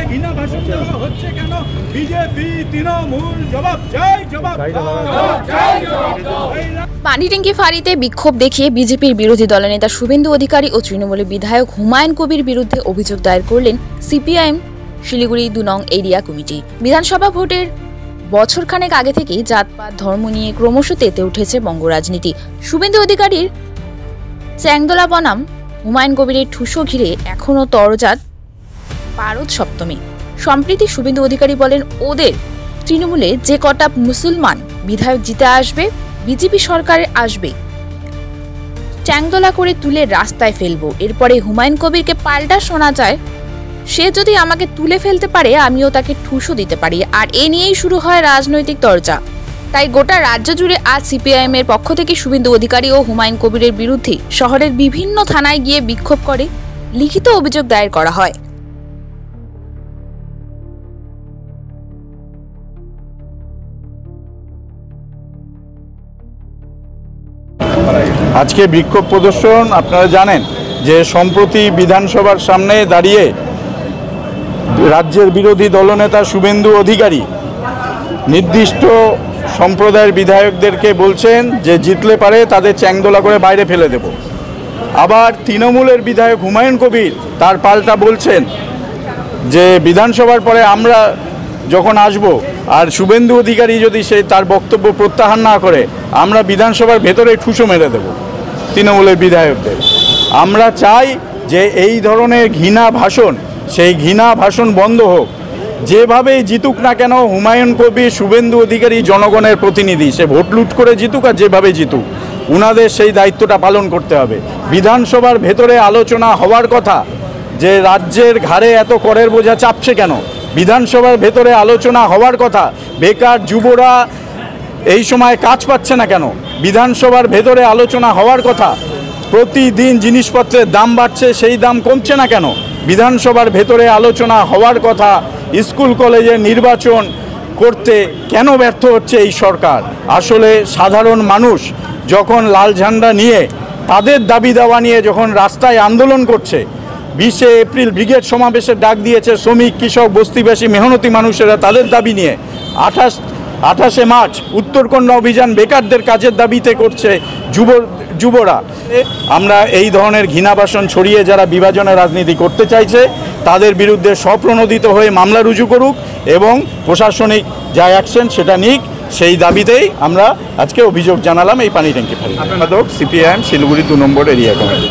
ঘৃণা ভাষণ দেওয়া হচ্ছে কেন? বিজেপি তৃণমূল জবাব চাই, জবাব চাই। পানিট্যাঙ্কি ফাঁড়িতে বিক্ষোভ দেখিয়ে বিজেপির বিরোধী দলনেতা শুভেন্দু অধিকারী ও তৃণমূলের বিধায়ক হুমায়ুন কবির বিরুদ্ধে অভিযোগ দায়ের করলেন সিপিআইএম শিলিগুড়ি ২ নং এরিয়া কমিটি। বিধানসভা ভোটের বছরখানেক আগে থেকেই জাতপাত ধর্ম নিয়ে ক্রমশ তেতে উঠেছে বঙ্গ রাজনীতি। শুভেন্দু অধিকারীর চ্যাংদোলা বনাম হুমায়ুন কবিরের ঠুসো ঘিরে এখনও তরজাত পারদ সপ্তমী। সম্প্রতি শুভেন্দু অধিকারী বলেন, ওদের তৃণমূলে যে কটা মুসলমান বিধায়ক জিতে আসবে, বিজেপি সরকারে আসবে, চ্যাংদোলা করে তুলে রাস্তায় ফেলবো। এরপরে হুমায়ুন কবিরকে পাল্টা শোনা যায়, সে যদি আমাকে তুলে ফেলতে পারে আমিও তাকে ঠুসো দিতে পারি। আর এ নিয়েই শুরু হয় রাজনৈতিক চর্চা। তাই গোটা রাজ্য জুড়ে আজ সিপিআইএম এর পক্ষ থেকে শুভেন্দু অধিকারী ও হুমায়ুন কবিরের বিরুদ্ধে শহরের বিভিন্ন থানায় গিয়ে বিক্ষোভ করে লিখিত অভিযোগ দায়ের করা হয়। আজকে বিক্ষোভ প্রদর্শন আপনারা জানেন যে সম্প্রতি বিধানসভার সামনে দাঁড়িয়ে রাজ্যের বিরোধী দলনেতা শুভেন্দু অধিকারী নির্দিষ্ট সম্প্রদায়ের বিধায়কদেরকে বলছেন যে জিতলে পারে তাদের চ্যাংদোলা করে বাইরে ফেলে দেব। আবার তৃণমূলের বিধায়ক হুমায়ুন কবির তার পাল্টা বলছেন যে বিধানসভার পরে আমরা যখন আসব আর শুভেন্দু অধিকারী যদি সে তার বক্তব্য প্রত্যাহার না করে আমরা বিধানসভার ভেতরে ঠুসো মেরে দেব তৃণমূলের বিধায়কদের। আমরা চাই যে এই ধরনের ঘৃণা ভাষণ, সেই ঘৃণা ভাষণ বন্ধ হোক। যেভাবেই জিতুক না কেন হুমায়ুন কবির, শুভেন্দু অধিকারী জনগণের প্রতিনিধি, সে ভোট লুট করে জিতুক আর যেভাবে জিতুক, উনাদের সেই দায়িত্বটা পালন করতে হবে। বিধানসভার ভেতরে আলোচনা হওয়ার কথা যে রাজ্যের ঘাড়ে এত করের বোঝা চাপছে কেন, বিধানসভার ভেতরে আলোচনা হওয়ার কথা বেকার যুবরা এই সময় কাজ পাচ্ছে না কেন, বিধানসভার ভেতরে আলোচনা হওয়ার কথা প্রতিদিন জিনিসপত্রের দাম বাড়ছে সেই দাম কমছে না কেন, বিধানসভার ভেতরে আলোচনা হওয়ার কথা স্কুল কলেজে নির্বাচন করতে কেন ব্যর্থ হচ্ছে এই সরকার। আসলে সাধারণ মানুষ যখন লাল ঝান্ডা নিয়ে তাদের দাবি দাওয়া নিয়ে যখন রাস্তায় আন্দোলন করছে, 20শে এপ্রিল ব্রিগেড সমাবেশের ডাক দিয়েছে শ্রমিক, কৃষক, বস্তিবাসী, মেহনতি মানুষেরা তাদের দাবি নিয়ে, 28শে মার্চ উত্তরকন্যা অভিযান বেকারদের কাজের দাবিতে করছে যুবরা। আমরা এই ধরনের ঘৃণাভাষণ ছড়িয়ে যারা বিভাজনের রাজনীতি করতে চাইছে তাদের বিরুদ্ধে স্বপ্রণোদিত হয়ে মামলা রুজু করুক এবং প্রশাসনিক যা অ্যাকশন সেটা নিক, সেই দাবিতেই আমরা আজকে অভিযোগ জানালাম এই পানিট্যাঙ্কি ফাঁড়ি। সিপিআইএম শিলিগুড়ি 2 নম্বর এরিয়া কমিটি।